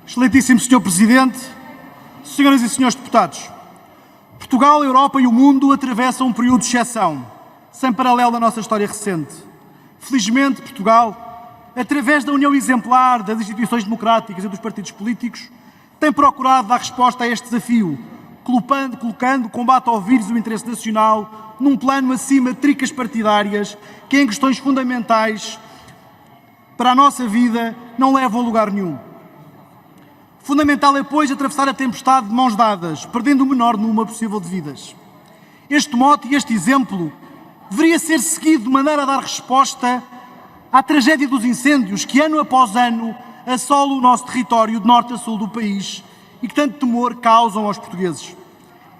Excelentíssimo Sr. Presidente, senhoras e senhores deputados, Portugal, a Europa e o mundo atravessam um período de exceção, sem paralelo na nossa história recente. Felizmente, Portugal, através da união exemplar das instituições democráticas e dos partidos políticos, tem procurado dar resposta a este desafio, colocando o combate ao vírus e o interesse nacional num plano acima de tricas partidárias que, em questões fundamentais para a nossa vida, não levam a lugar nenhum. Fundamental é, pois, atravessar a tempestade de mãos dadas, perdendo o menor número possível de vidas. Este mote e este exemplo deveria ser seguido de maneira a dar resposta à tragédia dos incêndios que, ano após ano, assolam o nosso território de norte a sul do país e que tanto temor causam aos portugueses.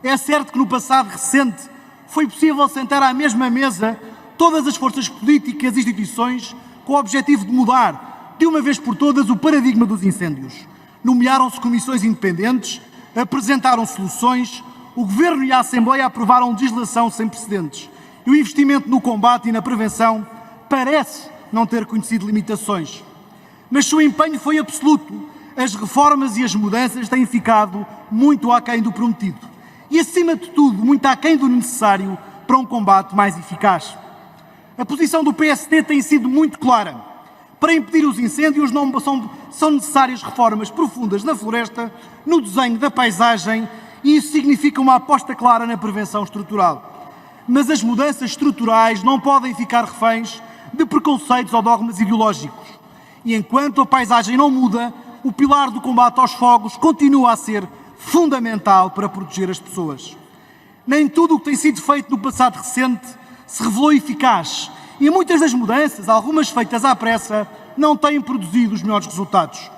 É certo que no passado recente foi possível sentar à mesma mesa todas as forças políticas e instituições com o objetivo de mudar, de uma vez por todas, o paradigma dos incêndios. Nomearam-se comissões independentes, apresentaram soluções, o Governo e a Assembleia aprovaram legislação sem precedentes. E o investimento no combate e na prevenção parece não ter conhecido limitações. Mas se o empenho foi absoluto, as reformas e as mudanças têm ficado muito aquém do prometido. E, acima de tudo, muito aquém do necessário para um combate mais eficaz. A posição do PSD tem sido muito clara. Para impedir os incêndios são necessárias reformas profundas na floresta, no desenho da paisagem, e isso significa uma aposta clara na prevenção estrutural. Mas as mudanças estruturais não podem ficar reféns de preconceitos ou dogmas ideológicos. E enquanto a paisagem não muda, o pilar do combate aos fogos continua a ser fundamental para proteger as pessoas. Nem tudo o que tem sido feito no passado recente se revelou eficaz. E muitas das mudanças, algumas feitas à pressa, não têm produzido os melhores resultados.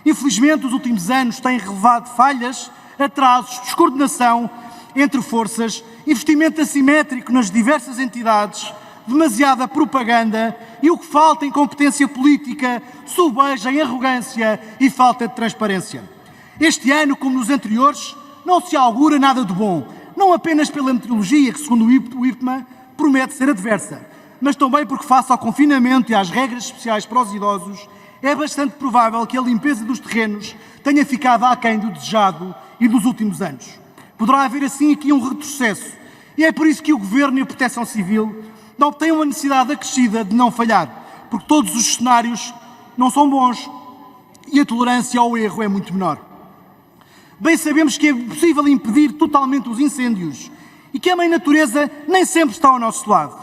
Infelizmente, os últimos anos têm revelado falhas, atrasos, descoordenação entre forças, investimento assimétrico nas diversas entidades, demasiada propaganda e o que falta em competência política sobeja em arrogância e falta de transparência. Este ano, como nos anteriores, não se augura nada de bom, não apenas pela meteorologia, que segundo o IPMA promete ser adversa, mas também porque, face ao confinamento e às regras especiais para os idosos, é bastante provável que a limpeza dos terrenos tenha ficado aquém do desejado e dos últimos anos. Poderá haver assim aqui um retrocesso, e é por isso que o Governo e a Proteção Civil não têm uma necessidade acrescida de não falhar, porque todos os cenários não são bons e a tolerância ao erro é muito menor. Bem sabemos que é possível impedir totalmente os incêndios e que a mãe natureza nem sempre está ao nosso lado.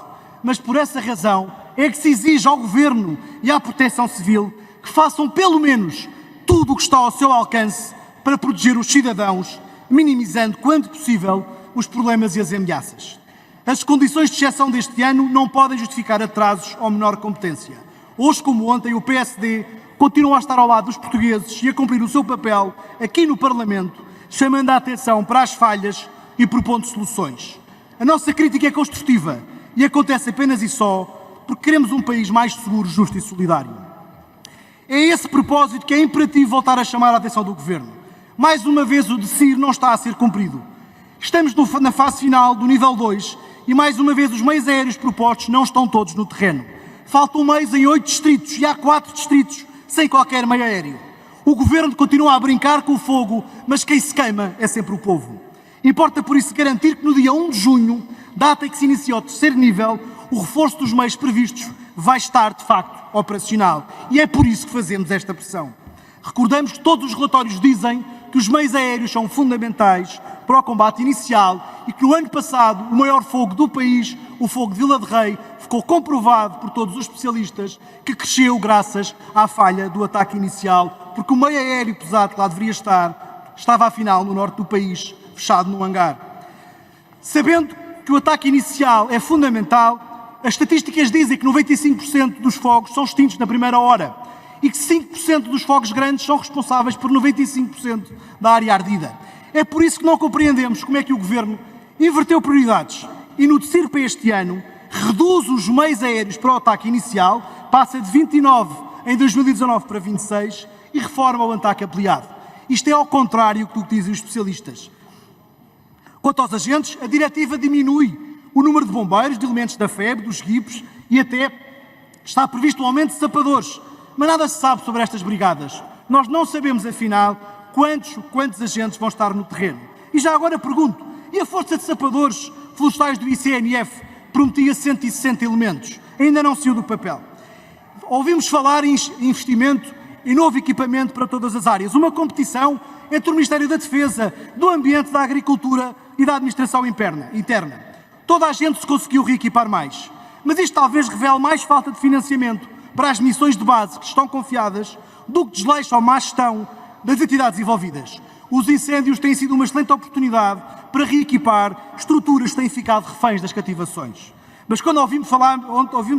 Mas por essa razão é que se exige ao Governo e à Proteção Civil que façam pelo menos tudo o que está ao seu alcance para proteger os cidadãos, minimizando, quando possível, os problemas e as ameaças. As condições de exceção deste ano não podem justificar atrasos ou menor competência. Hoje, como ontem, o PSD continua a estar ao lado dos portugueses e a cumprir o seu papel aqui no Parlamento, chamando a atenção para as falhas e propondo soluções. A nossa crítica é construtiva e acontece apenas e só porque queremos um país mais seguro, justo e solidário. É a esse propósito que é imperativo voltar a chamar a atenção do Governo. Mais uma vez, o DECIR não está a ser cumprido. Estamos na fase final do nível 2 e, mais uma vez, os meios aéreos propostos não estão todos no terreno. Faltam meios em 8 distritos e há 4 distritos sem qualquer meio aéreo. O Governo continua a brincar com o fogo, mas quem se queima é sempre o povo. Importa, por isso, garantir que no dia 1 de junho, data em que se inicia o terceiro nível, o reforço dos meios previstos vai estar, de facto, operacional. E é por isso que fazemos esta pressão. Recordamos que todos os relatórios dizem que os meios aéreos são fundamentais para o combate inicial e que no ano passado o maior fogo do país, o fogo de Vila de Rei, ficou comprovado por todos os especialistas que cresceu graças à falha do ataque inicial, porque o meio aéreo pesado que lá deveria estar, estava afinal no norte do país, fechado num hangar. Sabendo que o ataque inicial é fundamental, as estatísticas dizem que 95% dos fogos são extintos na primeira hora e que 5% dos fogos grandes são responsáveis por 95% da área ardida. É por isso que não compreendemos como é que o Governo inverteu prioridades e no DECIR para este ano reduz os meios aéreos para o ataque inicial, passa de 29 em 2019 para 26 e reforma o ataque ampliado. Isto é ao contrário do que dizem os especialistas. Quanto aos agentes, a diretiva diminui o número de bombeiros, de elementos da FEB, dos GIPs e até está previsto o aumento de sapadores. Mas nada se sabe sobre estas brigadas. Nós não sabemos, afinal, quantos agentes vão estar no terreno. E já agora pergunto, e a Força de Sapadores Florestais do ICNF prometia 160 elementos? Ainda não saiu do papel. Ouvimos falar em investimento em novo equipamento para todas as áreas. Uma competição entre o Ministério da Defesa, do Ambiente, da Agricultura e da Administração Interna. Toda a gente se conseguiu reequipar mais. Mas isto talvez revele mais falta de financiamento para as missões de base que estão confiadas do que desleixo ou má gestão das entidades envolvidas. Os incêndios têm sido uma excelente oportunidade para reequipar estruturas que têm ficado reféns das cativações. Mas quando ouvimos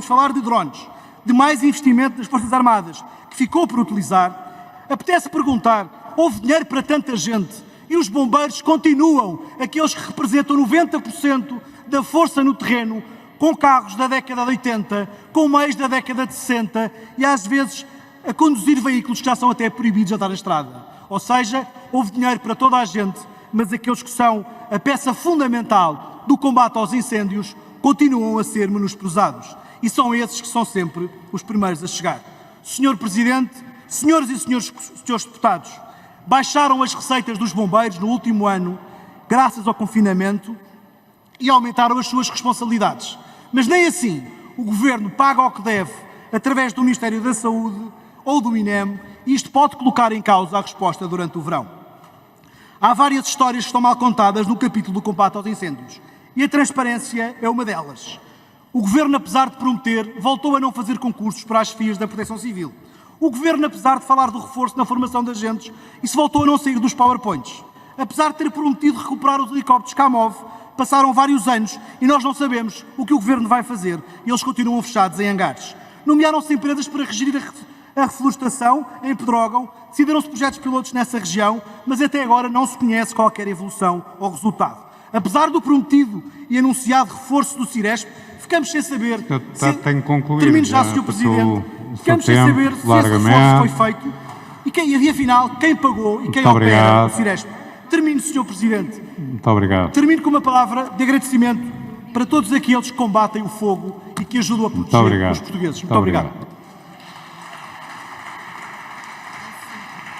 falar de drones, de mais investimento nas Forças Armadas, que ficou por utilizar, apetece perguntar, houve dinheiro para tanta gente e os bombeiros continuam, aqueles que representam 90% da força no terreno, com carros da década de 80, com meios da década de 60 e às vezes a conduzir veículos que já são até proibidos a dar a estrada. Ou seja, houve dinheiro para toda a gente, mas aqueles que são a peça fundamental do combate aos incêndios continuam a ser menosprezados. E são esses que são sempre os primeiros a chegar. Senhor Presidente, senhoras e senhores deputados, baixaram as receitas dos bombeiros no último ano, graças ao confinamento, e aumentaram as suas responsabilidades. Mas nem assim o Governo paga o que deve através do Ministério da Saúde ou do INEM, e isto pode colocar em causa a resposta durante o verão. Há várias histórias que estão mal contadas no capítulo do combate aos incêndios, e a transparência é uma delas. O Governo, apesar de prometer, voltou a não fazer concursos para as FIAs da Proteção Civil. O Governo, apesar de falar do reforço na formação de agentes, isso voltou a não sair dos PowerPoints. Apesar de ter prometido recuperar os helicópteros Kamov, passaram vários anos e nós não sabemos o que o Governo vai fazer e eles continuam fechados em hangares. Nomearam-se empresas para regir a reflorestação em Pedrógão, decidiram-se projetos pilotos nessa região, mas até agora não se conhece qualquer evolução ou resultado. Apesar do prometido e anunciado reforço do Ciresp, ficamos sem saber... Tenho concluído. Termino já, Sr. Presidente. Ficamos sem saber se esse reforço foi feito e afinal, quem pagou e quem opera o Ciresp. Termino, Sr. Presidente. Muito obrigado. Termino com uma palavra de agradecimento para todos aqueles que combatem o fogo e que ajudam a proteger os portugueses. Muito obrigado.